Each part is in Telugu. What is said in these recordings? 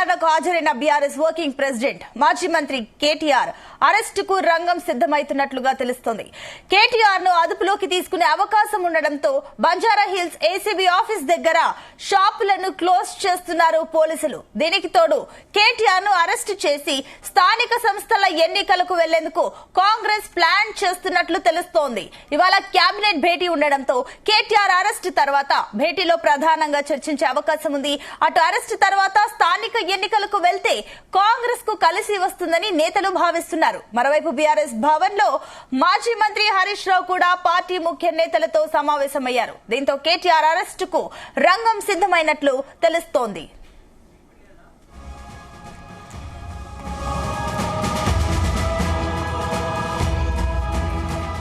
విచారణకు హాజరైన బీఆర్ఎస్ వర్కింగ్ ప్రెసిడెంట్ మాజీ మంత్రి కేటీఆర్ అరెస్టుకు రంగం సిద్దమైతున్నట్లుగా తెలుస్తోంది. కేటీఆర్ ను అదుపులోకి తీసుకునే అవకాశం ఉండడంతో బంజారా హిల్స్ ఏసీబీ ఆఫీస్ దగ్గర షాపులను క్లోజ్ చేస్తున్నారు పోలీసులు. దీనికి తోడు కేటీఆర్ ను అరెస్టు చేసి స్థానిక సంస్థల ఎన్నికలకు వెళ్లేందుకు కాంగ్రెస్ ప్లాన్ చేస్తున్నట్లు తెలుస్తోంది. ఇవాళ కేబినెట్ భేటీ ఉండడంతో కేటీఆర్ అరెస్టు తర్వాత భేటీలో ప్రధానంగా చర్చించే అవకాశం ఉంది. అటు అరెస్టు తర్వాత స్థానిక ఎన్నికలకు వెళ్తే కాంగ్రెస్ కు కలిసి వస్తుందని నేతలు భావిస్తున్నారు. మరోవైపు బీఆర్ఎస్ భవన్ లో మాజీ మంత్రి హరీష్ రావు కూడా పార్టీ ముఖ్య నేతలతో సమావేశమయ్యారు. దీంతో కేటీఆర్ అరెస్టుకు రంగం సిద్దమైనట్లు తెలుస్తోంది.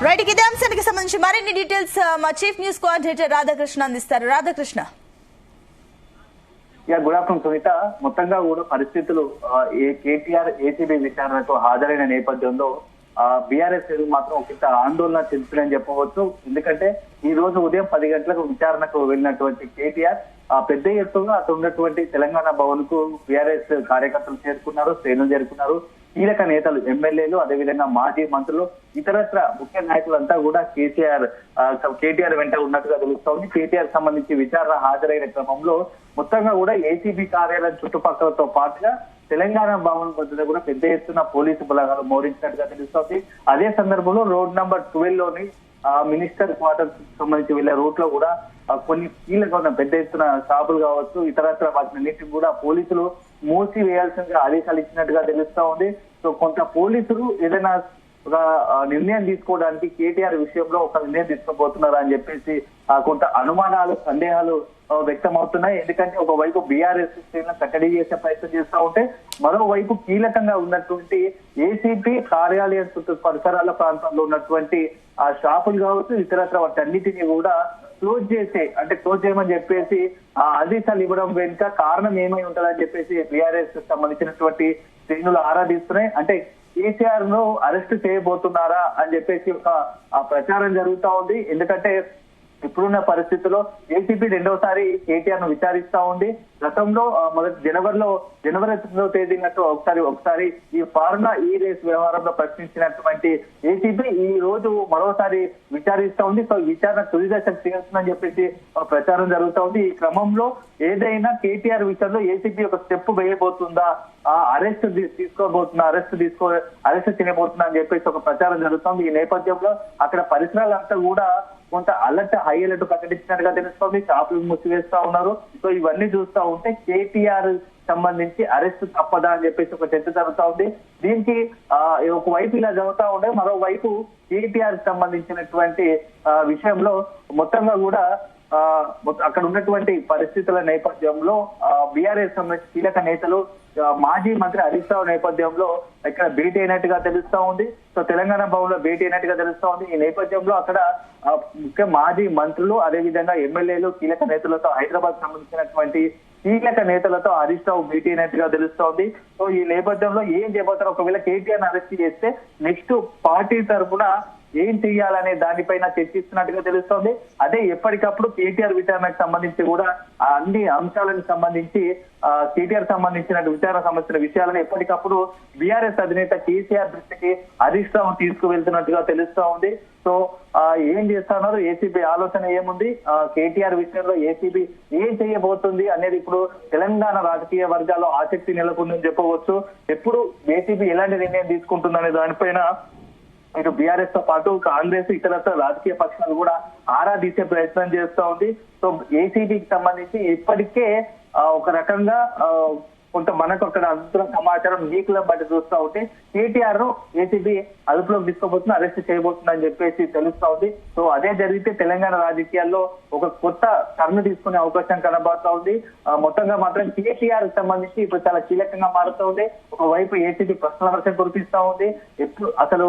రైట్, ఇదే అంశానికి సంబంధించి మరిన్ని డీటెయిల్స్ మా చీఫ్ న్యూస్ కోఆర్డినేటర్ రాధాకృష్ణ అందిస్తారు. రాధాకృష్ణ. Good afternoon Sunitha. మొత్తంగా కూడా పరిస్థితులు కేటీఆర్ ఏసీబీ విచారణకు హాజరైన నేపథ్యంలో బీఆర్ఎస్ మాత్రం ఒక ఆందోళన చెందుతుందని చెప్పవచ్చు. ఎందుకంటే ఈ రోజు ఉదయం 10 గంటలకు విచారణకు వెళ్ళినటువంటి కేటీఆర్ పెద్ద ఎత్తుగా అటు ఉన్నటువంటి తెలంగాణ భవన్ కు బీఆర్ఎస్ కార్యకర్తలు చేరుకున్నారు, శ్రేణులు చేరుకున్నారు. కీలక నేతలు, ఎమ్మెల్యేలు, అదేవిధంగా మాజీ మంత్రులు, ఇతరత్ర ముఖ్య నాయకులంతా కూడా కేటీఆర్ వెంట ఉన్నట్టుగా తెలుస్తోంది. కేటీఆర్ సంబంధించి విచారణ హాజరైన క్రమంలో మొత్తంగా కూడా ఏసీబీ కార్యాలయం చుట్టుపక్కలతో పాటుగా తెలంగాణ భవన్ వద్ద కూడా పెద్ద ఎత్తున పోలీసు బలగాలు మోహరించినట్టుగా తెలుస్తోంది. అదే సందర్భంలో రోడ్ నంబర్ 12 లోని మినిస్టర్ క్వార్టర్స్ సంబంధించి వెళ్లే రూట్ లో కూడా కొన్ని కీలక పెద్ద ఎత్తున షాపులు కావచ్చు, ఇతరత్ర వాటినన్నిటిని కూడా పోలీసులు మూసివేయాల్సిందిగా ఆదేశాలు ఇచ్చినట్టుగా తెలుస్తా ఉంది. సో కొంత పోలీసులు ఏదైనా ఒక నిర్ణయం తీసుకోవడానికి కేటీఆర్ విషయంలో ఒక నిర్ణయం తీసుకోబోతున్నారా అని చెప్పేసి కొంత అనుమానాలు, సందేహాలు వ్యక్తం అవుతున్నాయి. ఎందుకంటే ఒకవైపు బీఆర్ఎస్ శ్రేణులను కట్టడి చేసే ప్రయత్నం చేస్తూ ఉంటే మరోవైపు కీలకంగా ఉన్నటువంటి ఏసీపీ కార్యాలయం చుట్టూ పరిసరాల ప్రాంతంలో ఉన్నటువంటి ఆ షాపులు కావచ్చు, ఇతరత్ర వాటన్నిటిని కూడా క్లోజ్ చేయమని చెప్పేసి ఆదేశాలు ఇవ్వడం వెనుక కారణం ఏమై ఉంటుందని చెప్పేసి బీఆర్ఎస్ సంబంధించినటువంటి శ్రేణులు ఆరాధిస్తున్నాయి. అంటే కేసీఆర్ ను అరెస్ట్ చేయబోతున్నారా అని చెప్పేసి ఒక ప్రచారం జరుగుతా ఉంది. ఎందుకంటే ఇప్పుడున్న పరిస్థితుల్లో ఏసీబీ రెండవసారి కేటీఆర్ ను విచారిస్తా ఉంది. గతంలో జనవరి 9వ తేదీనట్టు ఒకసారి ఈ ఫార్ములా ఈ రేస్ వ్యవహారంలో ప్రశ్నించినటువంటి ఏసీబీ ఈ రోజు మరోసారి విచారిస్తా ఉంది. సో విచారణ తుది దశకు చేస్తుందని చెప్పేసి ప్రచారం జరుగుతా ఉంది. ఈ క్రమంలో ఏదైనా కేటీఆర్ విషయంలో ఏసీబీ ఒక స్టెప్ వేయబోతుందా, అరెస్ట్ చేయబోతుందా అని చెప్పేసి ఒక ప్రచారం జరుగుతుంది. ఈ నేపథ్యంలో అక్కడ పరిసరాలంతా కూడా కొంత హై అలర్ట్ ప్రకటించినట్టుగా తెలుస్తోంది. షాపులు మూసివేస్తా ఉన్నారు. సో ఇవన్నీ చూస్తా ఉంటే కేటీఆర్ సంబంధించి అరెస్ట్ తప్పదా అని చెప్పేసి ఒక చర్చ జరుగుతా ఉంది. దీనికి ఒకవైపు ఇలా జరుగుతా ఉంటే మరోవైపు కేటీఆర్ సంబంధించినటువంటి విషయంలో మొత్తంగా కూడా అక్కడ ఉన్నటువంటి పరిస్థితుల నేపథ్యంలో బీఆర్ఎస్ సంబంధించి కీలక నేతలు మాజీ మంత్రి హరీష్ రావు నేపథ్యంలో ఇక్కడ భేటీ అయినట్టుగా తెలుస్తా ఉంది. సో తెలంగాణ భవన్ లో భేటీ అయినట్టుగా తెలుస్తా ఉంది. ఈ నేపథ్యంలో అక్కడ ముఖ్య మాజీ మంత్రులు, అదేవిధంగా ఎమ్మెల్యేలు, కీలక నేతలతో హైదరాబాద్ సంబంధించినటువంటి కీలక నేతలతో హరీష్ రావు భేటీ అయినట్టుగా తెలుస్తోంది. సో ఈ నేపథ్యంలో ఏం చేయబోతారు, ఒకవేళ కేటీఆర్ అరెస్ట్ చేస్తే నెక్స్ట్ పార్టీ తరఫున ఏం చెయ్యాలనే దానిపైన చర్చిస్తున్నట్టుగా తెలుస్తోంది. అదే ఎప్పటికప్పుడు కేటీఆర్ విచారణకు సంబంధించి కూడా అన్ని అంశాలకు సంబంధించి కేటీఆర్ సంబంధించిన విచారణ సంబంధించిన విషయాలను ఎప్పటికప్పుడు బీఆర్ఎస్ అధినేత కేసీఆర్ దృష్టికి హరీష్ రావు తీసుకువెళ్తున్నట్టుగా తెలుస్తా ఉంది. సో ఏం చేస్తున్నారు, ఏసీబీ ఆలోచన ఏముంది, కేటీఆర్ విషయంలో ఏసీబీ ఏం చేయబోతుంది అనేది ఇప్పుడు తెలంగాణ రాజకీయ వర్గాల్లో ఆసక్తి నెలకొందని చెప్పవచ్చు. ఎప్పుడు ఏసీబీ ఎలాంటి నిర్ణయం తీసుకుంటుందనే దానిపైన ఇటు బీఆర్ఎస్ తో పాటు కాంగ్రెస్, ఇతర రాజకీయ పక్షాలు కూడా ఆరా తీసే ప్రయత్నం చేస్తా ఉంది. సో ఏసీబీకి సంబంధించి ఇప్పటికే ఒక రకంగా కొంత మనకు అక్కడ అందుతున్న సమాచారం లీకులను బట్టి చూస్తా ఉంటే కేటీఆర్ ను ఏసీబీ అదుపులోకి తీసుకోబోతున్నా, అరెస్ట్ చేయబోతుందని అని చెప్పేసి తెలుస్తా ఉంది. సో అదే జరిగితే తెలంగాణ రాజకీయాల్లో ఒక కొత్త టర్న్ తీసుకునే అవకాశం కనబడుతా ఉంది. మొత్తంగా మాత్రం కేటీఆర్ సంబంధించి ఇప్పుడు చాలా కీలకంగా మారుతూ ఉంది. ఒకవైపు ఏసీబీ ప్రశ్నల వర్షం కురిపిస్తా ఉంది. ఎప్పుడు అసలు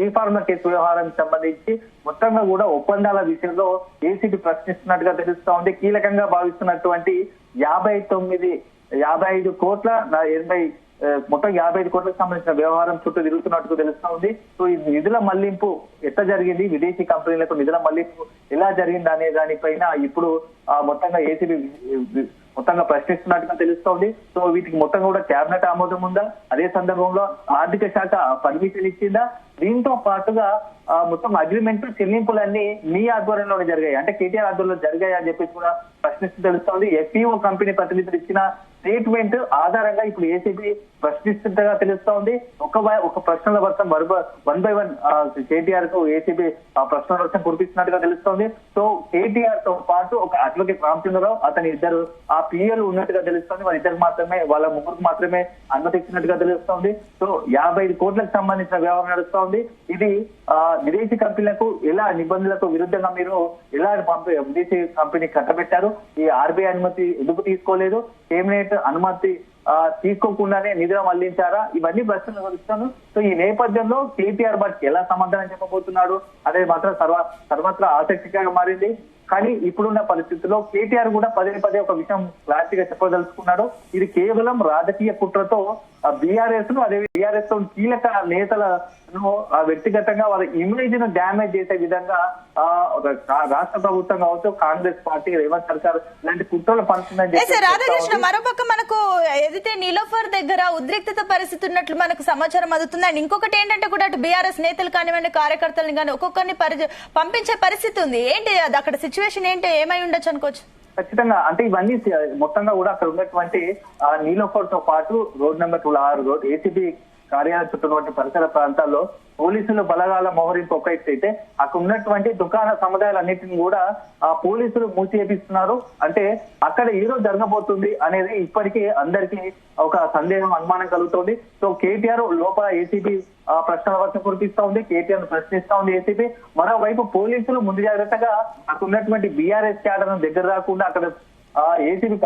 ఈ ఫార్ములా కేసు వ్యవహారానికి సంబంధించి మొత్తంగా కూడా ఒప్పందాల విషయంలో ఏసీబీ ప్రశ్నిస్తున్నట్టుగా తెలుస్తా ఉంది. కీలకంగా భావిస్తున్నటువంటి 55 కోట్ల 80 మొత్తం 55 కోట్లకు సంబంధించిన వ్యవహారం చుట్టూ తిరుగుతున్నట్టు తెలుస్తా ఉంది. సో ఈ నిధుల మళ్లింపు ఎట్లా జరిగింది, విదేశీ కంపెనీలకు నిధుల మళ్లింపు ఎలా జరిగింది అనే దానిపైన ఇప్పుడు మొత్తంగా ఏసీబీ మొత్తంగా ప్రశ్నిస్తున్నట్టుగా తెలుస్తోంది. సో వీటికి మొత్తం కూడా కేబినెట్ ఆమోదం ఉందా, అదే సందర్భంలో ఆర్థిక శాఖ పర్మిషన్ ఇచ్చిందా, దీంతో పాటుగా మొత్తం అగ్రిమెంట్ చెల్లింపులన్నీ మీ ఆధ్వర్యంలోనే జరిగాయి, అంటే కేటీఆర్ ఆధ్వర్యంలో జరిగాయి అని చెప్పేసి కూడా ప్రశ్నిస్తూ తెలుస్తోంది. ఎఫ్ఈఓ కంపెనీ ప్రతినిధులు ఇచ్చిన స్టేట్మెంట్ ఆధారంగా ఇప్పుడు ఏసీబీ ప్రశ్నిస్తుండగా తెలుస్తోంది. ఒక ప్రశ్నల వర్షం 1 by 1 కేటీఆర్ కు ఏసీబీ ప్రశ్నల వర్షం కురిపిస్తున్నట్టుగా తెలుస్తోంది. సో కేటీఆర్ తో పాటు ఒక అడ్వకేట్ రామచంద్రరావు, అతని ఇద్దరు పిఎలు ఉన్నట్టుగా తెలుస్తోంది. వాళ్ళ ముగ్గురికి మాత్రమే అనుమతి ఇచ్చినట్టుగా తెలుస్తోంది. సో 55 కోట్లకు సంబంధించిన వ్యవహారం నడుస్తోంది. ఇది విదేశీ కంపెనీలకు ఎలా నిబంధనలకు విరుద్ధంగా మీరు ఎలా విదేశీ కంపెనీ కట్టబెట్టారు, ఈ ఆర్బీఐ అనుమతి ఎందుకు తీసుకోలేదు, కేబినెట్ అనుమతి తీసుకోకుండానే నిధులు మళ్లించారా, ఇవన్నీ ప్రశ్నలు వస్తాను. సో ఈ నేపథ్యంలో కేటీఆర్ బట్ ఎలా సమాధానం చెప్పబోతున్నాడు అనేది మాత్రం సర్వత్రా ఆసక్తికరంగా మారింది. కానీ ఇప్పుడున్న పరిస్థితుల్లో కేటీఆర్ కూడా పదే ఒక విషయం క్లారిటీగా చెప్పదలుచుకున్నాడు. ఇది కేవలం రాజకీయ కుట్రతో బీఆర్ఎస్ ను, అదే బీఆర్ఎస్ కీలక నేతలను వ్యక్తిగతంగా వాళ్ళ ఇమేజ్ ను డ్యామేజ్ చేసే విధంగా రాష్ట్ర ప్రభుత్వం కావచ్చు, కాంగ్రెస్ పార్టీ, రేవంత్ సర్కార్ ఇలాంటి కుట్రలు పడుతుందని రాధాకృష్ణ, మరోపక్క మనకు ఏదైతే నీలోఫర్ దగ్గర ఉద్రిక్తత పరిస్థితి ఉన్నట్లు మనకు సమాచారం అందుతుంది. అండ్ ఇంకొకటి ఏంటంటే కూడా అటు బీఆర్ఎస్ నేతలు కానివ్వండి, కార్యకర్తలను కానీ ఒక్కొక్కరిని పంపించే పరిస్థితి ఉంది. ఏంటి అది అక్కడ సిచ్యువేషన్ ఏంటి, ఏమై ఉండొచ్చు అనుకోవచ్చు? ఖచ్చితంగా అంటే ఇవన్నీ మొత్తంగా కూడా అక్కడ ఉన్నటువంటి నీలోఫర్ తో పాటు రోడ్ నెంబర్ 26 రోడ్ ఏసీబీ కార్యాలయం చుట్టూ ఉన్నటువంటి పరిసర ప్రాంతాల్లో పోలీసులు బలగాల మోహరింపు ఒక ఎత్తు అయితే అక్కడ ఉన్నటువంటి దుకాణ సముదాయాలన్నింటినీ కూడా పోలీసులు మూసివేపిస్తున్నారు. అంటే అక్కడ ఏదో జరగబోతుంది అనేది ఇప్పటికీ అందరికీ ఒక సందేహం, అనుమానం కలుగుతోంది. సో కేటీఆర్ లోపల ఏసీబీ ప్రశ్నల వర్షం కురిపిస్తా ఉంది, కేటీఆర్ ప్రశ్నిస్తా ఉంది ఏసీబీ. మరోవైపు పోలీసులు ముందు జాగ్రత్తగా అక్కడ ఉన్నటువంటి బీఆర్ఎస్ క్యాడర్ దగ్గర రాకుండా, అక్కడ ఏసీబీ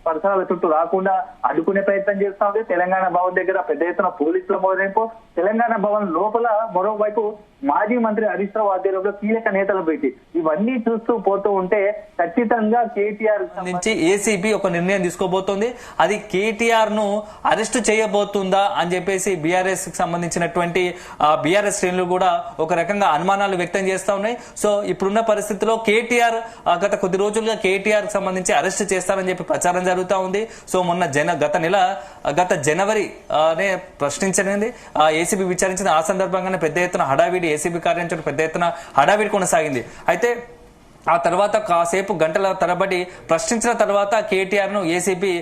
పరిసరాల చుట్టూ రాకుండా అడ్డుకునే ప్రయత్నం చేస్తా ఉంది. తెలంగాణ భవన్ దగ్గర పెద్ద ఎత్తున పోలీసుల మోహరింపు, తెలంగాణ భవన్ లోపల మరోవైపు మాజీ మంత్రి హరీష్ రావు ఆధ్వర్యంలో కీలక నేతల భేటీ, ఇవన్నీ చూస్తూ పోతూ ఉంటే ఖచ్చితంగా కేటీఆర్ నుంచి ఏసీబీ ఒక నిర్ణయం తీసుకోబోతోంది. అది కేటీఆర్ ను అరెస్ట్ చేయబోతుందా అని చెప్పేసి బీఆర్ఎస్ కి సంబంధించినటువంటి బీఆర్ఎస్ శ్రేణులు కూడా ఒక రకంగా అనుమానాలు వ్యక్తం చేస్తా ఉన్నాయి. సో ఇప్పుడున్న పరిస్థితిలో కేటీఆర్ గత కొద్ది రోజులుగా కేటీఆర్ కి సంబంధించి అరెస్ట్ చేస్తారని చెప్పి ప్రచారం జరుగుతూ ఉంది. సో మొన్న గత జనవరి ప్రశ్నించనింది ఏసీబీ విచారించింది. ఆ సందర్భంగానే పెద్ద ఎత్తున హడావిడి ఏసీబీ కార్యాలయం పెద్ద ఎత్తున హడావిడి కొనసాగింది. అయితే ఆ తర్వాత కాసేపు గంటల తరబడి ప్రశ్నించిన తర్వాత కేటీఆర్ ను ఏసీబీ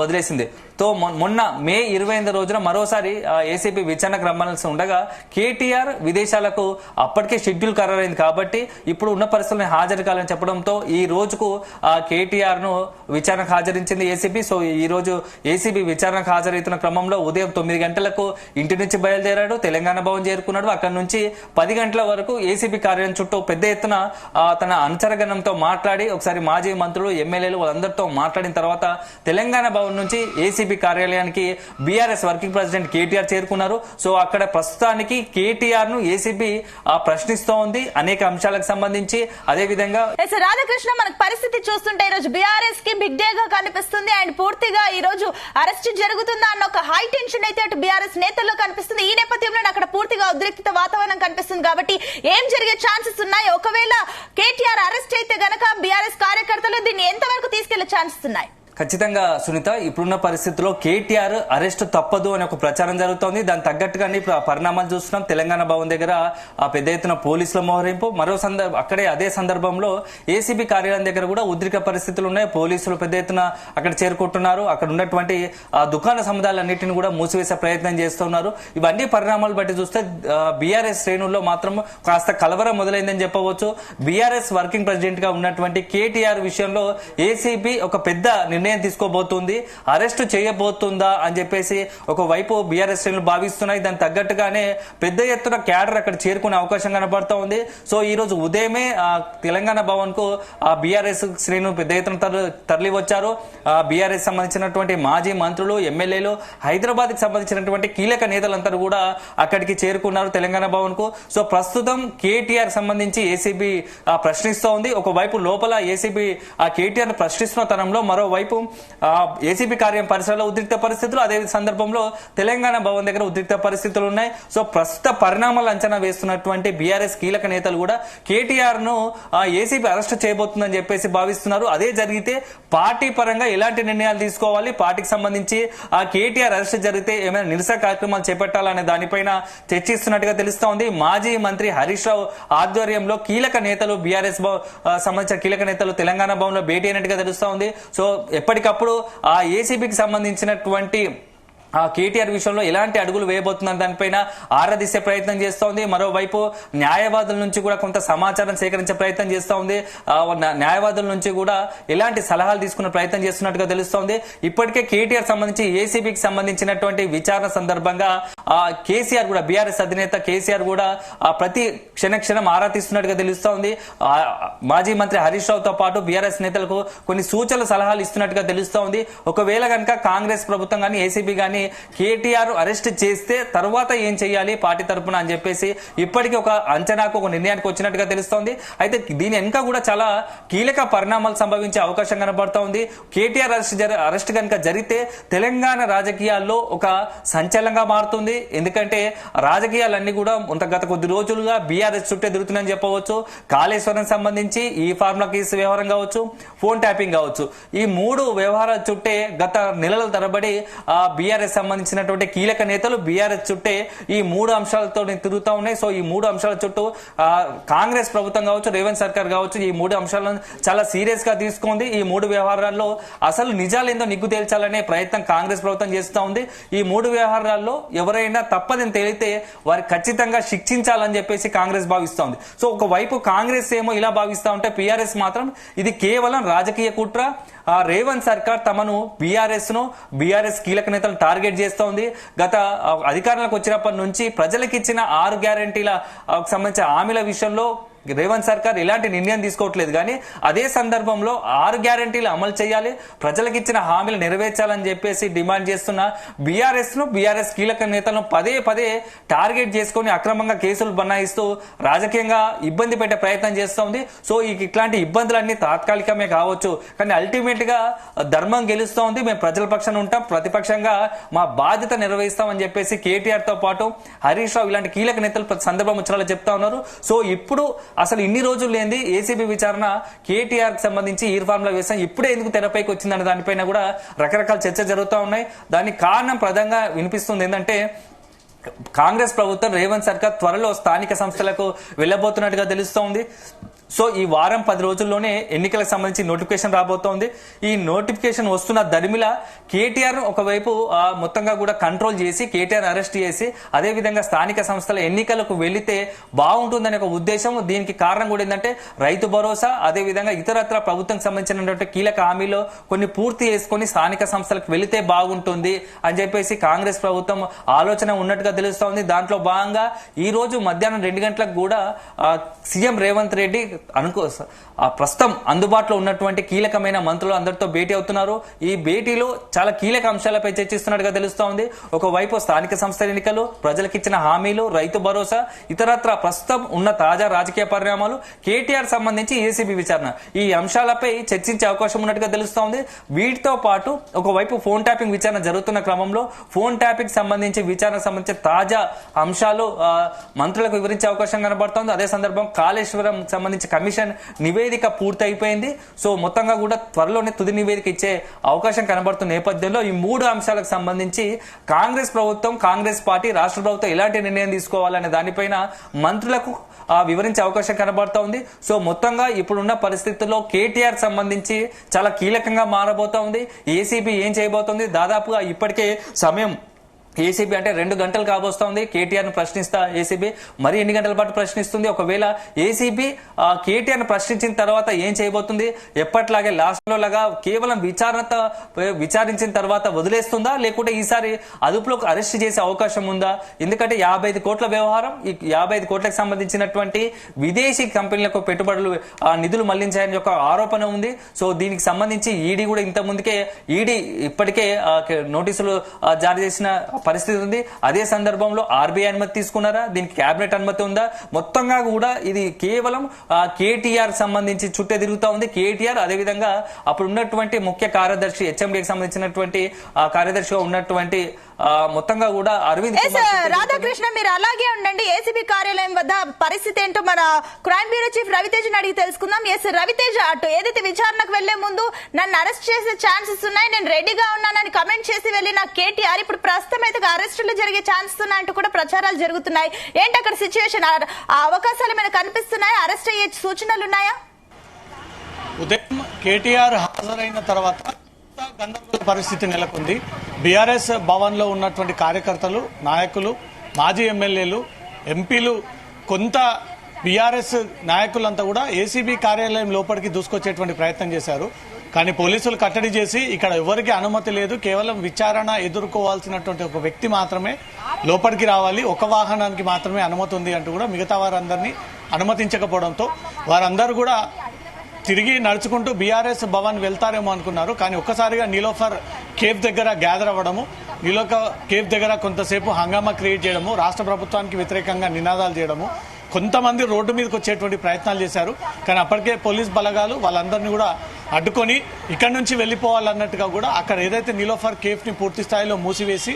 వదిలేసింది. తో మొన్న మే 28 రోజున మరోసారి ఏసీబీ విచారణకు రమ్మనాల్సి ఉండగా కేటీఆర్ విదేశాలకు అప్పటికే షెడ్యూల్ ఖరారైంది కాబట్టి ఇప్పుడు ఉన్న పరిస్థితులను హాజరు కావాలని చెప్పడంతో ఈ రోజుకు కేటీఆర్ ను విచారణకు హాజరించింది ఏసీబీ. సో ఈ రోజు ఏసీబీ విచారణకు హాజరవుతున్న క్రమంలో ఉదయం 9 గంటలకు ఇంటి నుంచి బయలుదేరాడు, తెలంగాణ భవన్ చేరుకున్నాడు. అక్కడి నుంచి 10 గంటల వరకు ఏసీబీ కార్యాలయం చుట్టూ పెద్ద ఎత్తున తన అనుచరగణంతో మాట్లాడి ఒకసారి మాజీ మంత్రులు, ఎమ్మెల్యేలు వాళ్ళందరితో మాట్లాడిన తర్వాత తెలంగాణ భవన్ నుంచి ఏసీబీ కార్యాలయానికి బీఆర్ఎస్ వర్కింగ్ ప్రెసిడెంట్ కేటీఆర్ చేరుకున్నారు. సో అక్కడ ప్రస్తుతానికి కేటీఆర్ ను ఏసీబీ ప్రశ్నిస్తోంది అనేక అంశాలకు సంబంధించి. అదే విధంగా రాధాకృష్ణ, మనకు పరిస్థితి చూస్తుంటే ఈ రోజు బీఆర్ఎస్ కి బిగ్ డే గా కనిపిస్తుంది. అండ్ పూర్తిగా ఈ రోజు అరెస్ట్ జరుగుతుందా అన్న ఒక హై టెన్షన్ అయితే అటు బీఆర్ఎస్ నేతల్లో కనిపిస్తుంది. ఈ నేపథ్యంలో అక్కడ పూర్తిగా ఉద్రిక్త వాతావరణం కనిపిస్తుంది. కాబట్టి ఏం జరిగే ఛాన్సెస్ ఉన్నాయి? ఒకవేళ కేటీఆర్ అరెస్ట్ అయితే గనక బీఆర్ఎస్ కార్యకర్తలు దీన్ని ఎంతవరకు తీసుకెళ్లే ఛాన్సెస్ ఉన్నాయి? ఖచ్చితంగా సునీత, ఇప్పుడున్న పరిస్థితుల్లో కేటీఆర్ అరెస్ట్ తప్పదు అనే ఒక ప్రచారం జరుగుతోంది. దాని తగ్గట్టుగానే పరిణామాలు చూస్తున్నాం. తెలంగాణ భవన్ దగ్గర పెద్ద ఎత్తున పోలీసుల మోహరింపు, అక్కడే అదే సందర్భంలో ఏసీబీ కార్యాలయం దగ్గర కూడా ఉద్రిక పరిస్థితులు ఉన్నాయి. పోలీసులు పెద్ద ఎత్తున అక్కడ చేరుకుంటున్నారు. అక్కడ ఉన్నటువంటి దుకాణ సముదాయాలన్నింటినీ కూడా మూసివేసే ప్రయత్నం చేస్తున్నారు. ఇవన్నీ పరిణామాలు బట్టి చూస్తే బీఆర్ఎస్ శ్రేణుల్లో మాత్రం కాస్త కలవరం మొదలైందని చెప్పవచ్చు. బీఆర్ఎస్ వర్కింగ్ ప్రెసిడెంట్ గా ఉన్నటువంటి కేటీఆర్ విషయంలో ఏసీబీ ఒక పెద్ద నిర్ణయం తీసుకోబోతుంది, అరెస్ట్ చేయబోతుందా అని చెప్పేసి ఒకవైపు బీఆర్ఎస్ శ్రేణులు భావిస్తున్నాయి. దానికి తగ్గట్టుగానే పెద్ద ఎత్తున క్యాడర్ అక్కడ చేరుకునే అవకాశం కనబడతా ఉంది. సో ఈ రోజు ఉదయమే తెలంగాణ భవన్ కు బీఆర్ఎస్ శ్రేణులు పెద్ద ఎత్తున తరలి వచ్చారు. బీఆర్ఎస్ సంబంధించినటువంటి మాజీ మంత్రులు, ఎమ్మెల్యేలు, హైదరాబాద్ కి సంబంధించినటువంటి కీలక నేతలందరూ కూడా అక్కడికి చేరుకున్నారు తెలంగాణ భవన్ కు. సో ప్రస్తుతం కేటీఆర్ సంబంధించి ఏసీబీ ప్రశ్నిస్తోంది. ఒకవైపు లోపల ఏసీబీ కేటీఆర్ ప్రశ్నిస్తున్న తరంలో మరోవైపు ఒకవైపు ఏసీబీ కార్యం పరిసరాల్లో ఉద్రిక్త పరిస్థితులు, అదే సందర్భంలో తెలంగాణ భవన్ దగ్గర ఉద్రిక్త పరిస్థితులు ఉన్నాయి. సో ప్రస్తుత పరిణామాలు అంచనా వేస్తున్నటువంటి బీఆర్ఎస్ కీలక నేతలు కూడా కేటీఆర్ ను ఏసీబీ అరెస్ట్ చేయబోతుందని చెప్పేసి భావిస్తున్నారు. అదే జరిగితే పార్టీ పరంగా ఎలాంటి నిర్ణయాలు తీసుకోవాలి, పార్టీకి సంబంధించి కేటీఆర్ అరెస్ట్ జరిగితే ఏమైనా నిరసన కార్యక్రమాలు చేపట్టాలనే దానిపైన చర్చిస్తున్నట్టుగా తెలుస్తా ఉంది. మాజీ మంత్రి హరీష్ రావు ఆధ్వర్యంలో కీలక నేతలు బీఆర్ఎస్ సంబంధించిన కీలక నేతలు తెలంగాణ భవన్ లో భేటీ అయినట్టుగా తెలుస్తా ఉంది. సో ఎప్పటికప్పుడు ఆ ఏసీబీకి సంబంధించినటువంటి కేటీఆర్ విషయంలో ఎలాంటి అడుగులు వేయబోతుందని దానిపైన ఆరాధిస్తే ప్రయత్నం చేస్తూ ఉంది. మరోవైపు న్యాయవాదుల నుంచి కూడా కొంత సమాచారం సేకరించే ప్రయత్నం చేస్తూ ఉంది. న్యాయవాదుల నుంచి కూడా ఎలాంటి సలహాలు తీసుకునే ప్రయత్నం చేస్తున్నట్టుగా తెలుస్తోంది. ఇప్పటికే కేటీఆర్ సంబంధించి ఏసీబీకి సంబంధించినటువంటి విచారణ సందర్భంగా కేసీఆర్ కూడా, బీఆర్ఎస్ అధినేత కేసీఆర్ కూడా ప్రతి క్షణం ఆరా తీస్తున్నట్టుగా తెలుస్తోంది. మాజీ మంత్రి హరీష్ రావుతో పాటు బీఆర్ఎస్ నేతలకు కొన్ని సూచనలు సలహాలు ఇస్తున్నట్టుగా తెలుస్తోంది. ఒకవేళ కనుక కాంగ్రెస్ ప్రభుత్వం కానీ ఏసీబీ కానీ కేటీఆర్ అరెస్ట్ చేస్తే తర్వాత ఏం చేయాలి పార్టీ తరఫున అని చెప్పేసి ఇప్పటికీ ఒక అంచనాకు, ఒక నిర్ణయానికి వచ్చినట్టుగా తెలుస్తోంది. అయితే దీని వెనుక కూడా చాలా కీలక పరిణామాలు సంభవించే అవకాశం కనబడతా ఉంది. కేటీఆర్ అరెస్ట్ కనుక జరిగితే తెలంగాణ రాజకీయాల్లో ఒక సంచలనంగా మారుతుంది. ఎందుకంటే రాజకీయాలన్నీ కూడా గత కొద్ది రోజులుగా బీఆర్ఎస్ చుట్టే తిరుగుతున్నాయని చెప్పవచ్చు. కాళేశ్వరం సంబంధించి ఈ ఫార్ములా కేసు వ్యవహారం కావచ్చు, ఫోన్ ట్యాపింగ్ కావచ్చు, ఈ 3 వ్యవహారాల చుట్టే గత నెలల తరబడి బీఆర్ఎస్ సంబంధించినటువంటి కీలక నేతలు బీఆర్ఎస్ చుట్టే ఈ 3 అంశాలతో తిరుగుతూ ఉన్నాయి. సో ఈ 3 అంశాల చుట్టూ కాంగ్రెస్ ప్రభుత్వం కావచ్చు, రేవంత్ సర్కార్ కావచ్చు, ఈ 3 అంశాలను చాలా సీరియస్ గా తీసుకుంది. ఈ 3 వ్యవహారాల్లో అసలు నిజాలేందో నిగ్గు తేల్చాలనే ప్రయత్నం కాంగ్రెస్ ప్రభుత్వం చేస్తూ ఉంది. ఈ 3 వ్యవహారాల్లో ఎవరైనా తప్పదని తేలితే వారికి ఖచ్చితంగా శిక్షించాలని చెప్పేసి కాంగ్రెస్ భావిస్తోంది. సో ఒకవైపు కాంగ్రెస్ ఏమో ఇలా భావిస్తూ ఉంటే బీఆర్ఎస్ మాత్రం ఇది కేవలం రాజకీయ కుట్ర, రేవంత్ సర్కార్ తమను బీఆర్ఎస్ కీలక నేతలు టార్గెట్ చేస్తోంది. గత అధికారంలోకి వచ్చినప్పటి నుంచి ప్రజలకు ఇచ్చిన 6 గ్యారంటీల సంబంధించిన హామీల విషయంలో రేవంత్ సర్కార్ ఎలాంటి నిర్ణయం తీసుకోవట్లేదు. కానీ అదే సందర్భంలో 6 గ్యారంటీలు అమలు చేయాలి, ప్రజలకు ఇచ్చిన హామీలు నెరవేర్చాలని చెప్పేసి డిమాండ్ చేస్తున్న బీఆర్ఎస్ కీలక నేతలను పదే టార్గెట్ చేసుకుని అక్రమంగా కేసులు బనాయిస్తూ రాజకీయంగా ఇబ్బంది పెట్టే ప్రయత్నం చేస్తోంది. సో ఇట్లాంటి ఇబ్బందులన్నీ తాత్కాలికమే కావచ్చు, కానీ అల్టిమేట్ గా ధర్మం గెలుస్తోంది. మేము ప్రజల పక్షాన ఉంటాం, ప్రతిపక్షంగా మా బాధ్యత నిర్వహిస్తామని చెప్పేసి కేటీఆర్ తో పాటు హరీష్ రావు ఇలాంటి కీలక నేతలు ప్రతి సందర్భం వచ్చేలా చెప్తా ఉన్నారు. సో ఇప్పుడు అసలు ఇన్ని రోజులు లేని ఏసీబీ విచారణ కేటీఆర్ కి సంబంధించి ఈ ఫార్ములా వేసాం ఇప్పుడే ఎందుకు తెరపైకి వచ్చిందనే దానిపైన కూడా రకరకాల చర్చలు జరుగుతూ ఉన్నాయి. దానికి కారణం ప్రధానంగా వినిపిస్తుంది ఏంటంటే కాంగ్రెస్ ప్రభుత్వం, రేవంత్ సర్కార్ త్వరలో స్థానిక సంస్థలకు వెళ్లబోతున్నట్టుగా తెలుస్తోంది. సో ఈ వారం 10 రోజుల్లోనే ఎన్నికలకు సంబంధించి నోటిఫికేషన్ రాబోతోంది. ఈ నోటిఫికేషన్ వస్తున్న దరిమిలా కేటీఆర్ ఒకవైపు మొత్తంగా కూడా కంట్రోల్ చేసి కేటీఆర్ అరెస్ట్ చేసి అదే విధంగా స్థానిక సంస్థల ఎన్నికలకు వెళితే బాగుంటుందనే ఒక ఉద్దేశం. దీనికి కారణం కూడా ఏంటంటే రైతు భరోసా, అదే విధంగా ఇతరత్ర ప్రభుత్వం సంబంధించినటువంటి కీలక హామీలో కొన్ని పూర్తి చేసుకుని స్థానిక సంస్థలకు వెళితే బాగుంటుంది అని చెప్పేసి కాంగ్రెస్ ప్రభుత్వం ఆలోచన ఉన్నట్టుగా తెలుస్తోంది. దాంట్లో భాగంగా ఈ రోజు మధ్యాహ్నం 2 గంటలకు కూడా సీఎం రేవంత్ రెడ్డి ప్రస్తుతం అందుబాటులో ఉన్నటువంటి కీలకమైన మంత్రులు అందరితో భేటీ అవుతున్నారు. ఈ భేటీలో చాలా కీలక అంశాలపై చర్చిస్తున్నట్టుగా తెలుస్తోంది. ఒకవైపు స్థానిక సంస్థల ఎన్నికలు, ప్రజలకు ఇచ్చిన హామీలు, రైతు భరోసా, ఇతరత్ర ప్రస్తుతం ఉన్న తాజా రాజకీయ పరిణామాలు, కేటీఆర్ సంబంధించి ఏసీబీ విచారణ, ఈ అంశాలపై చర్చించే అవకాశం ఉన్నట్టుగా తెలుస్తోంది. వీటితో పాటు ఒకవైపు ఫోన్ ట్యాపింగ్ విచారణ జరుగుతున్న క్రమంలో ఫోన్ ట్యాపింగ్ సంబంధించి విచారణకు సంబంధించి తాజా అంశాలు మంత్రులకు వివరించే అవకాశం కనబడుతోంది. అదే సందర్భం కాళేశ్వరం సంబంధించి కమిషన్ నివేదిక పూర్తి అయిపోయింది. సో మొత్తంగా కూడా త్వరలోనే తుది నివేదిక ఇచ్చే అవకాశం కనబడుతున్న నేపథ్యంలో ఈ 3 అంశాలకు సంబంధించి కాంగ్రెస్ ప్రభుత్వం, కాంగ్రెస్ పార్టీ, రాష్ట్ర ప్రభుత్వం ఎలాంటి నిర్ణయం తీసుకోవాలనే దానిపైన మంత్రులకు వివరించే అవకాశం కనబడతా ఉంది. సో మొత్తంగా ఇప్పుడున్న పరిస్థితుల్లో కేటీఆర్ సంబంధించి చాలా కీలకంగా మారబోతా ఉంది. ఏసీబీ ఏం చేయబోతోంది? దాదాపుగా ఇప్పటికే సమయం ఏసీబీ అంటే 2 గంటలు కాబోస్తోంది. కేటీఆర్ ను ప్రశ్నిస్తా ఏసీబీ మరి ఎన్ని గంటల పాటు ప్రశ్నిస్తుంది? ఒకవేళ ఏసీబీ కేటీఆర్ ను ప్రశ్నించిన తర్వాత ఏం చేయబోతుంది? ఎప్పట్లాగే లాస్ట్ లో లాగా కేవలం విచారించిన తర్వాత వదిలేస్తుందా, లేకుంటే ఈసారి అదుపులోకి అరెస్ట్ చేసే అవకాశం ఉందా? ఎందుకంటే 55 కోట్ల వ్యవహారం, ఈ 55 కోట్లకు సంబంధించినటువంటి విదేశీ కంపెనీలకు పెట్టుబడులు నిధులు మళ్లించాయని ఒక ఆరోపణ ఉంది. సో దీనికి సంబంధించి ఈడీ కూడా ఇంత ముందుకే ఇప్పటికే నోటీసులు జారీ చేసిన పరిస్థితి ఉంది. అదే సందర్భంలో ఆర్బీఐ అనుమతి తీసుకున్నారా, దీనికి కేబినెట్ అనుమతి ఉందా, మొత్తంగా కూడా ఇది కేవలం కేటీఆర్ సంబంధించి చుట్టే తిరుగుతా ఉంది. కేటీఆర్ అదేవిధంగా అప్పుడు ఉన్నటువంటి ముఖ్య కార్యదర్శి హెచ్ఎండికి సంబంధించినటువంటి కార్యదర్శిగా ఉన్నటువంటి మొత్తంగా కూడా అరవింద్ రాధాకృష్ణ, మీరు అలాగే ఉండండి. ఏసీబీ కార్యాలయం వద్ద పరిస్థితి ఏంటో మన క్రైమ్ బ్యూరో చీఫ్ రవితేజ్ అడిగి తెలుసుకుందాం. ఎస్ రవితేజ్, అటు ఏదైతే విచారణకు వెళ్లే ముందు నన్ను అరెస్ట్ చేసే ఛాన్సెస్ ఉన్నాయి, నేను రెడీగా ఉన్నానని కమెంట్ చేసి వెళ్ళిన కేటీఆర్ ఇప్పుడు ప్రస్తుతం అయితే అరెస్టులు జరిగే ఛాన్సెస్ ఉన్నాయంటూ కూడా ప్రచారాలు జరుగుతున్నాయి. ఏంటి అక్కడ సిచ్యువేషన్? ఆ అవకాశాలు ఏమైనా కనిపిస్తున్నాయా? అరెస్ట్ అయ్యే సూచనలు ఉన్నాయా? ఉదయం కేటీఆర్ హాజరైన తర్వాత గందరగోళ పరిస్థితి నెలకొంది. బీఆర్ఎస్ భవన్ లో ఉన్నటువంటి కార్యకర్తలు, నాయకులు, మాజీ ఎమ్మెల్యేలు, ఎంపీలు, కొంత బీఆర్ఎస్ నాయకులంతా కూడా ఏసీబీ కార్యాలయం లోపలికి దూసుకొచ్చేటువంటి ప్రయత్నం చేశారు. కానీ పోలీసులు కట్టడి చేసి ఇక్కడ ఎవరికి అనుమతి లేదు, కేవలం విచారణ ఎదుర్కోవాల్సినటువంటి ఒక వ్యక్తి మాత్రమే లోపలికి రావాలి, ఒక వాహనానికి మాత్రమే అనుమతి ఉంది అంటూ కూడా మిగతా వారందరినీ అనుమతించకపోవడంతో వారందరూ కూడా తిరిగి నడుచుకుంటూ బీఆర్ఎస్ భవన్ వెళ్తారేమో అనుకున్నారు. కానీ ఒక్కసారిగా నీలోఫర్ కేఫ్ దగ్గర గ్యాదర్ అవ్వడము, నీలోఫర్ కేఫ్ దగ్గర కొంతసేపు హంగామా క్రియేట్ చేయడము, రాష్ట్ర ప్రభుత్వానికి వ్యతిరేకంగా నినాదాలు చేయడము, కొంతమంది రోడ్డు మీదకి వచ్చేటువంటి ప్రయత్నాలు చేశారు. కానీ అప్పటికే పోలీస్ బలగాలు వాళ్ళందరినీ కూడా అడ్డుకొని ఇక్కడి నుంచి వెళ్లిపోవాలన్నట్టుగా కూడా అక్కడ ఏదైతే నీలోఫర్ కేఫ్ ని పూర్తి స్థాయిలో మూసివేసి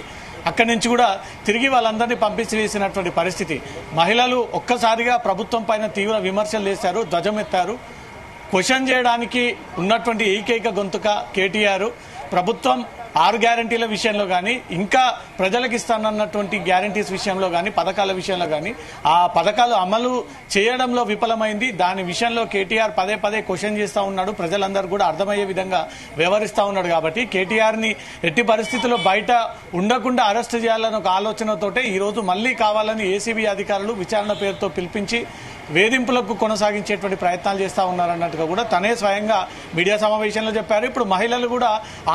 అక్కడి నుంచి కూడా తిరిగి వాళ్ళందరినీ పంపించి వేసినటువంటి పరిస్థితి. మహిళలు ఒక్కసారిగా ప్రభుత్వం పైన తీవ్ర విమర్శలు చేశారు, ధ్వజమెత్తారు. క్వశ్చన్ చేయడానికి ఉన్నటువంటి ఏకైక గొంతుక కేటీఆర్. ప్రభుత్వం 6 గ్యారంటీల విషయంలో కానీ, ఇంకా ప్రజలకు ఇస్తానన్నటువంటి గ్యారంటీస్ విషయంలో కానీ, పథకాల విషయంలో కానీ ఆ పథకాలు అమలు చేయడంలో విఫలమైంది. దాని విషయంలో కేటీఆర్ పదే పదే క్వశ్చన్ చేస్తూ ఉన్నాడు. ప్రజలందరూ కూడా అర్థమయ్యే విధంగా వ్యవహరిస్తూ ఉన్నాడు. కాబట్టి కేటీఆర్ని ఎట్టి పరిస్థితుల్లో బయట ఉండకుండా అరెస్ట్ చేయాలన్న ఒక ఆలోచనతోటే ఈరోజు మళ్లీ కావాలని ఏసీబీ అధికారులు విచారణ పేరుతో పిలిపించి వేధింపులకు కొనసాగించేటువంటి ప్రయత్నాలు చేస్తూ ఉన్నారన్నట్టుగా కూడా తనే స్వయంగా మీడియా సమావేశంలో చెప్పారు. ఇప్పుడు మహిళలు కూడా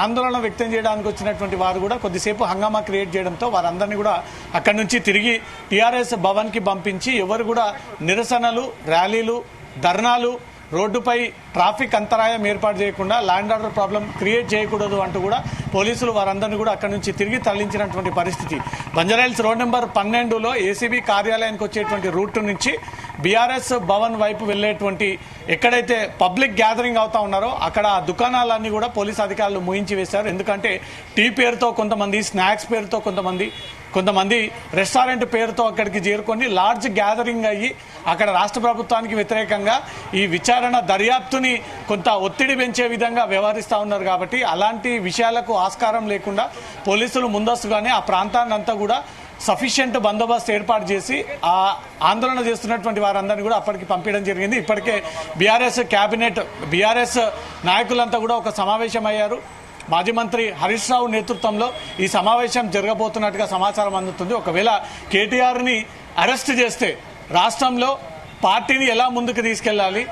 ఆందోళన వ్యక్తం చేయడానికి వచ్చినటువంటి వారు కూడా కొద్దిసేపు హంగామా క్రియేట్ చేయడంతో వారందరినీ కూడా అక్కడి నుంచి తిరిగి టీఆర్ఎస్ భవన్ కి పంపించి ఎవరు కూడా నిరసనలు, ర్యాలీలు, ధర్నాలు, రోడ్డుపై ట్రాఫిక్ అంతరాయం ఏర్పాటు చేయకుండా, ల్యాండ్ ఆర్డర్ ప్రాబ్లం క్రియేట్ చేయకూడదు అంటూ కూడా పోలీసులు వారందరినీ కూడా అక్కడి నుంచి తిరిగి తరలించినటువంటి పరిస్థితి. బంజారాహిల్స్ రోడ్ నెంబర్ 12లో ఏసీబీ కార్యాలయానికి వచ్చేటువంటి రూట్ నుంచి బీఆర్ఎస్ భవన్ వైపు వెళ్లేటువంటి ఎక్కడైతే పబ్లిక్ గ్యాదరింగ్ అవుతా ఉన్నారో అక్కడ ఆ దుకాణాలన్నీ కూడా పోలీసు అధికారులు మూయించి వేశారు. ఎందుకంటే టీ పేరుతో కొంతమంది, స్నాక్స్ పేరుతో కొంతమంది రెస్టారెంట్ పేరుతో అక్కడికి చేరుకొని లార్జ్ గ్యాదరింగ్ అయ్యి అక్కడ రాష్ట్ర ప్రభుత్వానికి వ్యతిరేకంగా ఈ విచారణ దర్యాప్తుని కొంత ఒత్తిడి పెంచే విధంగా వ్యవహరిస్తూ ఉన్నారు. కాబట్టి అలాంటి విషయాలకు ఆస్కారం లేకుండా పోలీసులు ముందస్తుగానే ఆ ప్రాంతాన్ని అంతా కూడా సఫిషియెంట్ బందోబస్తు ఏర్పాటు చేసి ఆ ఆందోళన చేస్తున్నటువంటి వారందరినీ కూడా అప్పటికి పంపించడం జరిగింది. ఇప్పటికే బీఆర్ఎస్ కేబినెట్, బీఆర్ఎస్ నాయకులంతా కూడా ఒక సమావేశం అయ్యారు. మాజీ మంత్రి హరీష్ రావు నేతృత్వంలో ఈ సమావేశం జరగబోతున్నట్టుగా సమాచారం అందుతుంది. ఒకవేళ కేటీఆర్ని అరెస్ట్ చేస్తే రాష్ట్రంలో పార్టీని ఎలా ముందుకు తీసుకెళ్లాలి,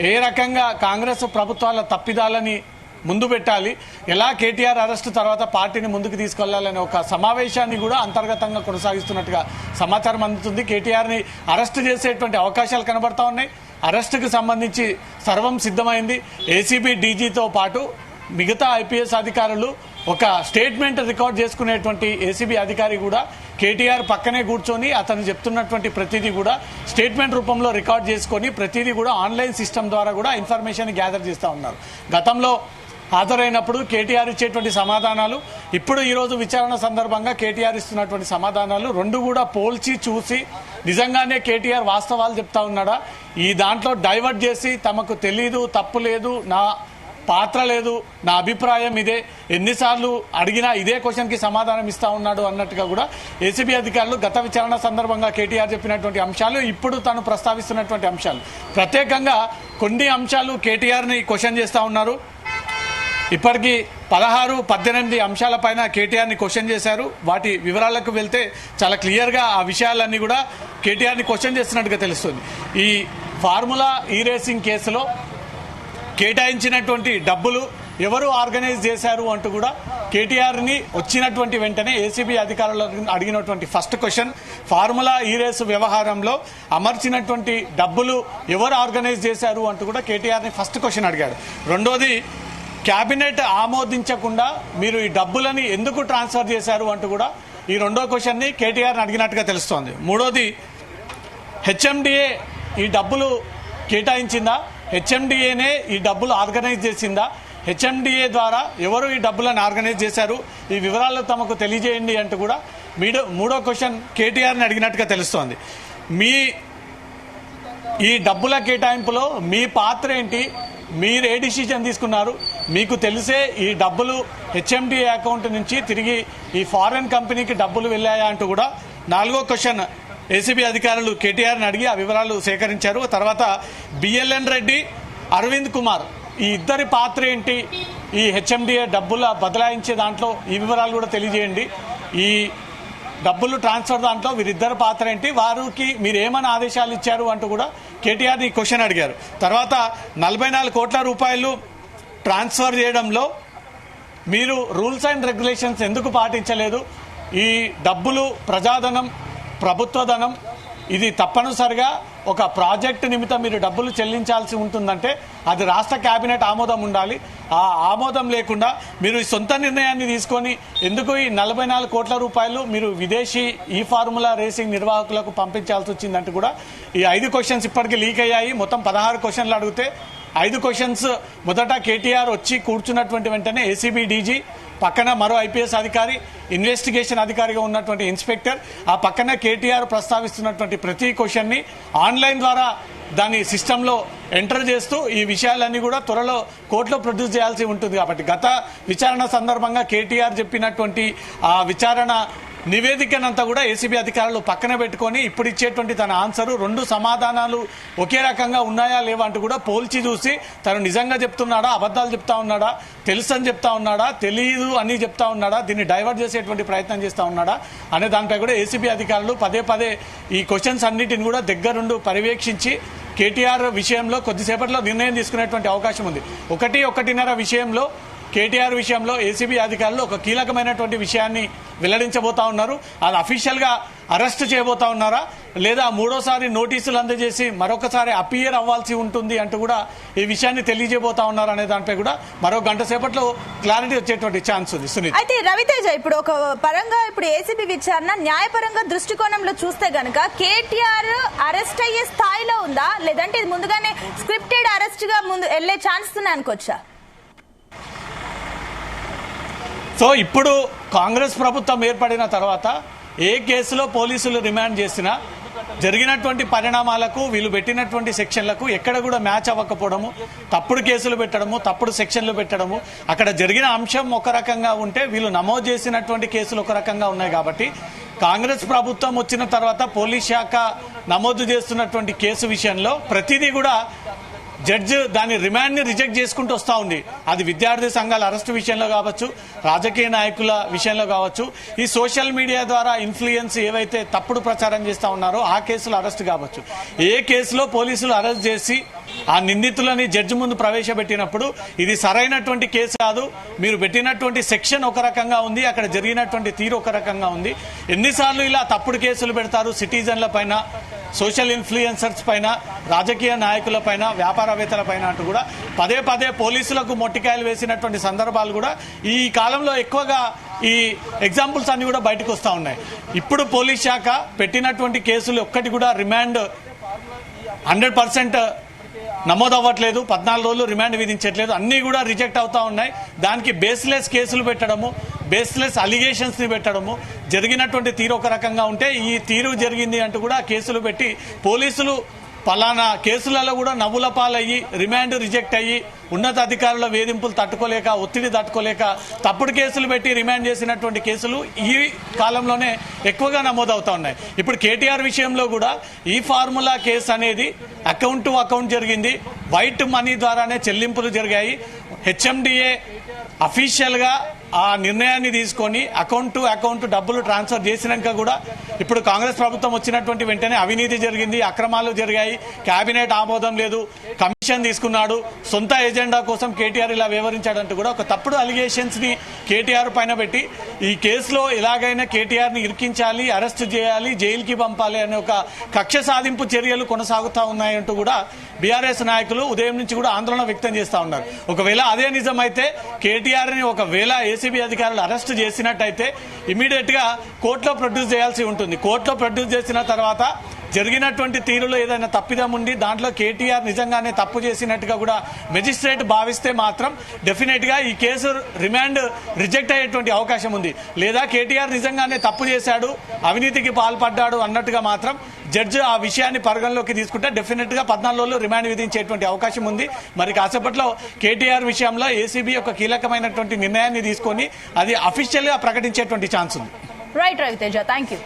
ఏ రకంగా కాంగ్రెస్ ప్రభుత్వాల తప్పిదాలని ముందు పెట్టాలి, ఎలా కేటీఆర్ అరెస్ట్ తర్వాత పార్టీని ముందుకు తీసుకెళ్లాలనే ఒక సమావేశాన్ని కూడా అంతర్గతంగా కొనసాగిస్తున్నట్టుగా సమాచారం అందుతుంది. కేటీఆర్ని అరెస్ట్ చేసేటువంటి అవకాశాలు కనబడతా ఉన్నాయి. అరెస్టుకు సంబంధించి సర్వం సిద్ధమైంది. ఏసీబీ డీజీతో పాటు మిగతా ఐపీఎస్ అధికారులు ఒక స్టేట్మెంట్ రికార్డ్ చేసుకునేటువంటి ఏసీబీ అధికారి కూడా కేటీఆర్ పక్కనే కూర్చొని అతను చెప్తున్నటువంటి ప్రతిదీ కూడా స్టేట్మెంట్ రూపంలో రికార్డ్ చేసుకొని ప్రతిదీ కూడా ఆన్లైన్ సిస్టమ్ ద్వారా కూడా ఇన్ఫర్మేషన్ గ్యాదర్ చేస్తూ ఉన్నారు. గతంలో హాజరైనప్పుడు కేటీఆర్ ఇచ్చేటువంటి సమాధానాలు, ఇప్పుడు ఈరోజు విచారణ సందర్భంగా కేటీఆర్ ఇస్తున్నటువంటి సమాధానాలు రెండు కూడా పోల్చి చూసి నిజంగానే కేటీఆర్ వాస్తవాలు చెప్తా ఉన్నాడా, ఈ దాంట్లో డైవర్ట్ చేసి తమకు తెలీదు, తప్పు లేదు, నా పాత్ర లేదు, నా అభిప్రాయం ఇదే, ఎన్నిసార్లు అడిగినా ఇదే క్వశ్చన్ కి సమాధానం ఇస్తా ఉన్నాడు అన్నట్టుగా కూడా ఏసీబీ అధికారులు గత విచారణ సందర్భంగా కేటీఆర్ చెప్పినటువంటి అంశాలు, ఇప్పుడు తాను ప్రస్తావిస్తున్నటువంటి అంశాలు, ప్రత్యేకంగా కొన్ని అంశాలు కేటీఆర్ ని క్వశ్చన్ చేస్తా ఉన్నారు. ఇప్పటికీ 16-18 అంశాలపైన కేటీఆర్ ని క్వశ్చన్ చేశారు. వాటి వివరాలకు వెళ్తే చాలా క్లియర్ గా ఆ విషయాలన్నీ కూడా కేటీఆర్ ని క్వశ్చన్ చేస్తున్నట్టుగా తెలుస్తుంది. ఈ ఫార్ములా ఈ రేసింగ్ కేసులో కేటాయించినటువంటి డబ్బులు ఎవరు ఆర్గనైజ్ చేశారు అంటూ కూడా కేటీఆర్ ని వచ్చినటువంటి వెంటనే ఏసీబీ అధికారులు అడిగినటువంటి ఫస్ట్ క్వశ్చన్, ఫార్ములా ఈ రేసు వ్యవహారంలో అమర్చినటువంటి డబ్బులు ఎవరు ఆర్గనైజ్ చేశారు అంటూ కూడా కేటీఆర్ ని ఫస్ట్ క్వశ్చన్ అడిగాడు. రెండోది, కేబినెట్ ఆమోదించకుండా మీరు ఈ డబ్బులని ఎందుకు ట్రాన్స్ఫర్ చేశారు అంటూ కూడా ఈ రెండో క్వశ్చన్ని కేటీఆర్ని అడిగినట్టుగా తెలుస్తోంది. మూడోది, హెచ్ఎండిఏ ఈ డబ్బులు కేటాయించిందా? హెచ్ఎండిఏనే ఈ డబ్బులు ఆర్గనైజ్ చేసిందా? హెచ్ఎండిఏ ద్వారా ఎవరు ఈ డబ్బులను ఆర్గనైజ్ చేశారు? ఈ వివరాలు తమకు తెలియజేయండి అంటూ కూడా మూడో క్వశ్చన్ కేటీఆర్ని అడిగినట్టుగా తెలుస్తోంది. ఈ డబ్బుల కేటాయింపులో మీ పాత్ర ఏంటి? మీరు ఏ డిసిజన్ తీసుకున్నారు? మీకు తెలిసే ఈ డబ్బులు హెచ్ఎండిఏ అకౌంట్ నుంచి తిరిగి ఈ ఫారెన్ కంపెనీకి డబ్బులు వెళ్ళాయా అంటూ కూడా నాలుగో క్వశ్చన్ ఏసీబీ అధికారులు కేటీఆర్ని అడిగి ఆ వివరాలు సేకరించారు. తర్వాత బిఎల్ఎన్ రెడ్డి, అరవింద్ కుమార్ ఈ ఇద్దరి పాత్ర ఏంటి? ఈ హెచ్ఎండిఏ డబ్బుల బదలాయించే దాంట్లో ఈ వివరాలు కూడా తెలియజేయండి. ఈ డబ్బులు ట్రాన్స్ఫర్ దాంట్లో వీరిద్దరు పాత్ర ఏంటి? వారికి మీరు ఏమైనా ఆదేశాలు ఇచ్చారు అంటూ కూడా కేటీఆర్ ఈ క్వశ్చన్ అడిగారు. తర్వాత 44 కోట్ల రూపాయలు ట్రాన్స్ఫర్ చేయడంలో మీరు రూల్స్ అండ్ రెగ్యులేషన్స్ ఎందుకు పాటించలేదు? ఈ డబ్బులు ప్రజాధనం, ప్రభుత్వ ధనం, ఇది తప్పనిసరిగా ఒక ప్రాజెక్టు నిమిత్తం మీరు డబ్బులు చెల్లించాల్సి ఉంటుందంటే అది రాష్ట్ర కేబినెట్ ఆమోదం ఉండాలి. ఆ ఆమోదం లేకుండా మీరు సొంత నిర్ణయాన్ని తీసుకొని ఎందుకు ఈ 44 కోట్ల రూపాయలు మీరు విదేశీ ఈ ఫార్ములా రేసింగ్ నిర్వాహకులకు పంపించాల్సి వచ్చిందంటే కూడా ఈ 5 క్వశ్చన్స్ ఇప్పటికీ లీక్ అయ్యాయి. మొత్తం 16 క్వశ్చన్లు అడిగితే 5 క్వశ్చన్స్ మొదట కేటీఆర్ వచ్చి కూర్చున్నటువంటి వెంటనే ఏసీబీ డీజీ, పక్కన మరో ఐపీఎస్ అధికారి, ఇన్వెస్టిగేషన్ అధికారిగా ఉన్నటువంటి ఇన్స్పెక్టర్, ఆ పక్కన కేటీఆర్ ప్రస్తావిస్తున్నటువంటి ప్రతి క్వశ్చన్ని ఆన్లైన్ ద్వారా దాని సిస్టంలో ఎంటర్ చేస్తూ ఈ విషయాలన్నీ కూడా త్వరలో కోర్టులో ప్రొడ్యూస్ చేయాల్సి ఉంటుంది. కాబట్టి గత విచారణ సందర్భంగా కేటీఆర్ చెప్పినటువంటి ఆ విచారణ నివేదికనంతా కూడా ఏసీబీ అధికారులు పక్కన పెట్టుకొని ఇప్పుడు ఇచ్చేటువంటి తన ఆన్సరు 2 సమాధానాలు ఒకే రకంగా ఉన్నాయా లేవా అంటూ కూడా పోల్చి చూసి తను నిజంగా చెప్తున్నాడా, అబద్ధాలు చెప్తా ఉన్నాడా, తెలుసు అని చెప్తా ఉన్నాడా, తెలియదు అని చెప్తా ఉన్నాడా, దీన్ని డైవర్ట్ చేసేటువంటి ప్రయత్నం చేస్తా ఉన్నాడా అనే దానిపై కూడా ఏసీబీ అధికారులు పదే ఈ క్వశ్చన్స్ అన్నిటిని కూడా దగ్గరుండి పర్యవేక్షించి కేటీఆర్ విషయంలో కొద్దిసేపట్లో నిర్ణయం తీసుకునేటువంటి అవకాశం ఉంది. 1-1.5 విషయంలో కేటీఆర్ విషయంలో ఏసీబీ అధికారులు ఒక కీలకమైనటువంటి విషయాన్ని వెల్లడించబోతా ఉన్నారు. అది అఫీషియల్గా అరెస్ట్ చేయబోతా ఉన్నారా లేదా మూడోసారి నోటీసులు అందజేసి మరొకసారి అపియర్ అవ్వాల్సి ఉంటుంది అంటూ కూడా ఈ విషయాన్ని తెలియజేయబోతా ఉన్నారు అనే దానిపై కూడా మరో గంట సేపట్లో క్లారిటీ వచ్చేటువంటి ఛాన్స్ ఉంది. సునీల్, అయితే రవితేజ, ఇప్పుడు ఒక పరంగా ఇప్పుడు ఏసీబీ విచారణ న్యాయపరంగా దృష్టికోణంలో చూస్తే గనక కేటీఆర్ అరెస్ట్ అయ్యే స్థాయిలో ఉందా, లేదంటే ఇది ముందుగానే స్క్రిప్టెడ్ అరెస్ట్ గా ముందు వెళ్లే ఛాన్స్ ఉన్నాయి అనుకోవచ్చా? సో ఇప్పుడు కాంగ్రెస్ ప్రభుత్వం ఏర్పడిన తర్వాత ఏ కేసులో పోలీసులు రిమాండ్ చేసినా జరిగినటువంటి పరిణామాలకు వీళ్ళు పెట్టినటువంటి సెక్షన్లకు ఎక్కడ కూడా మ్యాచ్ అవ్వకపోవడము, తప్పుడు కేసులు పెట్టడము, తప్పుడు సెక్షన్లు పెట్టడము, అక్కడ జరిగిన అంశం ఒక రకంగా ఉంటే వీళ్ళు నమోదు చేసినటువంటి కేసులు ఒక రకంగా ఉన్నాయి. కాబట్టి కాంగ్రెస్ ప్రభుత్వం వచ్చిన తర్వాత పోలీస్ శాఖ నమోదు చేస్తున్నటువంటి కేసు విషయంలో ప్రతిదీ కూడా జడ్జి దాని రిమాండ్ని రిజెక్ట్ చేసుకుంటూ వస్తూ ఉంది. అది విద్యార్థి సంఘాల అరెస్టు విషయంలో కావచ్చు, రాజకీయ నాయకుల విషయంలో కావచ్చు, ఈ సోషల్ మీడియా ద్వారా ఇన్ఫ్లుయెన్స్ ఏవైతే తప్పుడు ప్రచారం చేస్తూ ఉన్నారో ఆ కేసులు అరెస్ట్ కావచ్చు. ఏ కేసులో పోలీసులు అరెస్ట్ చేసి ఆ నిందితులని జడ్జి ముందు ప్రవేశపెట్టినప్పుడు ఇది సరైనటువంటి కేసు కాదు, మీరు పెట్టినటువంటి సెక్షన్ ఒక రకంగా ఉంది, అక్కడ జరిగినటువంటి తీరు ఒక రకంగా ఉంది. ఎన్నిసార్లు ఇలా తప్పుడు కేసులు పెడతారు సిటిజన్ల పైన, సోషల్ ఇన్ఫ్లుయెన్సర్స్ పైన, రాజకీయ నాయకుల పైన, వ్యాపారవేత్తల పైన అంటూ కూడా పదే పోలీసులకు మొట్టికాయలు వేసినటువంటి సందర్భాలు కూడా ఈ కాలంలో ఎక్కువగా ఈ ఎగ్జాంపుల్స్ అన్ని కూడా బయటకు వస్తూ ఉన్నాయి. ఇప్పుడు పోలీస్ శాఖ పెట్టినటువంటి కేసులు ఒక్కటి కూడా రిమాండ్ 100% నమోదు అవ్వట్లేదు, 14 రోజులు రిమాండ్ విధించట్లేదు, అన్నీ కూడా రిజెక్ట్ అవుతా ఉన్నాయి. దానికి బేస్లెస్ కేసులు పెట్టడము, బేస్లెస్ అలిగేషన్స్ ని పెట్టడము, జరిగినటువంటి తీరు ఒక రకంగా ఉంటే ఈ తీరు జరిగింది అంటూ కూడా కేసులు పెట్టి పోలీసులు పలానా కేసులలో కూడా నవ్వుల పాలయ్యి రిమాండ్ రిజెక్ట్ అయ్యి ఉన్నత అధికారుల వేధింపులు తట్టుకోలేక, ఒత్తిడి తట్టుకోలేక తప్పుడు కేసులు పెట్టి రిమాండ్ చేసినటువంటి కేసులు ఈ కాలంలోనే ఎక్కువగా నమోదవుతా ఉన్నాయి. ఇప్పుడు కేటీఆర్ విషయంలో కూడా ఈ ఫార్ములా కేసు అనేది అకౌంట్ టు అకౌంట్ జరిగింది, వైట్ మనీ ద్వారానే చెల్లింపులు జరిగాయి. హెచ్ఎండిఏ అఫీషియల్గా ఆ నిర్ణయాన్ని తీసుకొని అకౌంట్ టు అకౌంట్ డబ్బులు ట్రాన్స్ఫర్ చేసినాక కూడా ఇప్పుడు కాంగ్రెస్ ప్రభుత్వం వచ్చినటువంటి వెంటనే అవినీతి జరిగింది, అక్రమాలు జరిగాయి, కేబినెట్ ఆమోదం లేదు, కమిషన్ తీసుకున్నాడు, సొంత ఎజెండా కోసం కేటీఆర్ ఇలా వ్యవహరించాడంటూ కూడా ఒక తప్పుడు అలిగేషన్స్ ని కేటీఆర్ పైన పెట్టి ఈ కేసులో ఎలాగైనా కేటీఆర్ ని ఇరికించాలి, అరెస్ట్ చేయాలి, జైలుకి పంపాలి అనే ఒక కక్ష సాధింపు చర్యలు కొనసాగుతా ఉన్నాయంటూ కూడా బీఆర్ఎస్ నాయకులు ఉదయం నుంచి కూడా ఆందోళన వ్యక్తం చేస్తా ఉన్నారు. ఒకవేళ అదే నిజమైతే కేటీఆర్ ని ఒకవేళ ఏసీబీ అధికారులు అరెస్ట్ చేసినట్టయితే ఇమీడియట్ గా కోర్టులో ప్రొడ్యూస్ చేయాల్సి ఉంటుంది. కోర్టులో ప్రొడ్యూస్ చేసిన తర్వాత జరిగినటువంటి తీరులో ఏదైనా తప్పిదం ఉండి దాంట్లో కేటీఆర్ నిజంగానే తప్పు చేసినట్టుగా కూడా మెజిస్ట్రేట్ భావిస్తే మాత్రం డెఫినెట్ గా ఈ కేసు రిమాండ్ రిజెక్ట్ అయ్యేటువంటి అవకాశం ఉంది. లేదా కేటీఆర్ నిజంగానే తప్పు చేశాడు, అవినీతికి పాల్పడ్డాడు అన్నట్టుగా మాత్రం జడ్జి ఆ విషయాన్ని పరిగణలోకి తీసుకుంటే డెఫినెట్ గా 14 రోజులు రిమాండ్ విధించేటువంటి అవకాశం ఉంది. మరి కాసేపట్లో కేటీఆర్ విషయంలో ఏసీబీ ఒక కీలకమైనటువంటి నిర్ణయాన్ని తీసుకొని అది అఫీషియల్ గా ప్రకటించేటువంటి ఛాన్స్ ఉంది. Right Raviteja, thank you.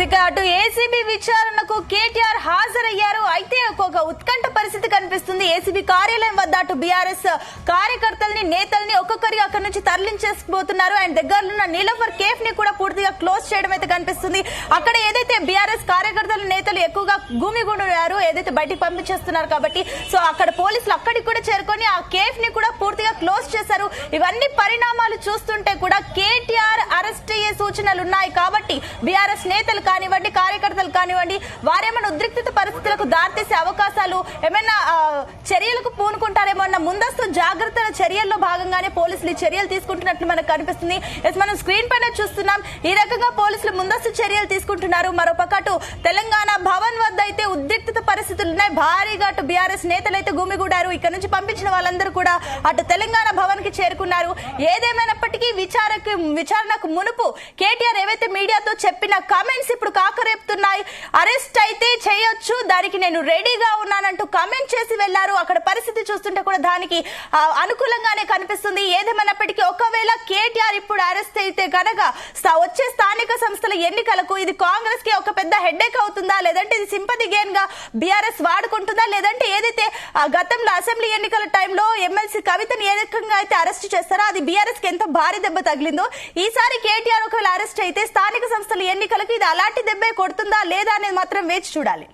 ఇక అటు ఏసీబీ విచారణకు కేటీఆర్ హాజరయ్యారు. అయితే ఒక ఉత్కంఠ పరిస్థితి కనిపిస్తుంది. ఏసీబీ కార్యాలయం వద్ద అటు బీఆర్ఎస్ కార్యకర్తల్ని నేతల్ని ఒక్కొక్కరి అక్కడి నుంచి తరలించేసిపోతున్నారు. అండ్ దగ్గరలో ఉన్న నీలోఫర్ కేఫ్ ని కూడా పూర్తిగా క్లోజ్ చేయడం అయితే కనిపిస్తుంది. అక్కడ ఏదైతే బీఆర్ఎస్ కార్యకర్తల నేతలు ఎక్కువగా గుమిగూడారు, ఏదైతే బయటికి పంపించేస్తున్నారు కాబట్టి సో అక్కడ పోలీసులు అక్కడికి కూడా చేరుకొని ఆ కేఫ్ ని కూడా పూర్తిగా క్లోజ్ చేశారు. ఇవన్నీ పరిణామాలు చూస్తుంటే కూడా కేటీఆర్ అరెస్ట్ అయ్యే సూచనలు ఉన్నాయి. కాబట్టి బీఆర్ఎస్ నేతలు కానివ్వండి, కార్యకర్తలు కానివ్వండి, వారేమైనా ఉద్రిక్తత పరిస్థితులకు దారితీసే అవకాశాలు, ఏమైనా చర్యలకు పూనుకుంటారేమో అన్న ముందస్తు జాగ్రత్తల చర్యల్లో భాగంగానే పోలీసులు ఈ చర్యలు తీసుకుంటున్నట్లు మనకు కనిపిస్తుంది. మనం స్క్రీన్ పైన చూస్తున్నాం. ఈ రకంగా పోలీసులు ముందస్తు చర్యలు తీసుకుంటున్నారు. మరోపక్క అటు తెలంగాణ భవన్ వద్ద అయితే ఉద్రిక్తత పరిస్థితులు ఉన్నాయి. భారీగా అటు బీఆర్ఎస్ నేతలు అయితే గుమిగూడారు. ఇక్కడ నుంచి పంపించిన వాళ్ళందరూ కూడా అటు తెలంగాణ భవన్ కి చేరుకున్నారు. ఏదేమైనప్పటికీ విచారణకు మునుపు కేటీఆర్ ఏవైతే మీడియాతో చెప్పిన కామెంట్స్ ఇప్పుడు కాకరేపుతున్నాయి. అరెస్ట్ అయితే చేయొచ్చు, దానికి నేను రెడీగా ఉన్నానంటూ కామెంట్ చేసి వెళ్లారు. అక్కడ పరిస్థితి చూస్తుంటే కూడా దానికి అనుకూలంగానే కనిపిస్తుంది. ఏదేమైనప్పటికీ ఒకవేళ కేటీఆర్ ఇప్పుడు అరెస్ట్ అయితే కనుక వచ్చే స్థానిక సంస్థల ఎన్నికలకు ఇది కాంగ్రెస్ కి ఒక పెద్ద హెడ్ఏక్ అవుతుందా, లేదంటే ఇది సింపతి గేన్ గా బీఆర్ఎస్ వాడుకుంటుందా, లేదంటే ఏదైతే గతంలో అసెంబ్లీ ఎన్నికల టైంలో ఎమ్మెల్సీ కవితను ఏ రకంగా అయితే అరెస్ట్ చేస్తారో అది బీఆర్ఎస్ కి ఎంత భారీ దెబ్బ తగిలిందో, ఈసారి కేటీఆర్ ఒకవేళ అరెస్ట్ అయితే స్థానిక సంస్థల ఎన్నికలకు ఇది అలాంటి దెబ్బే కొడుతుందా లేదా అనేది మాత్రం వేచి చూడాలి.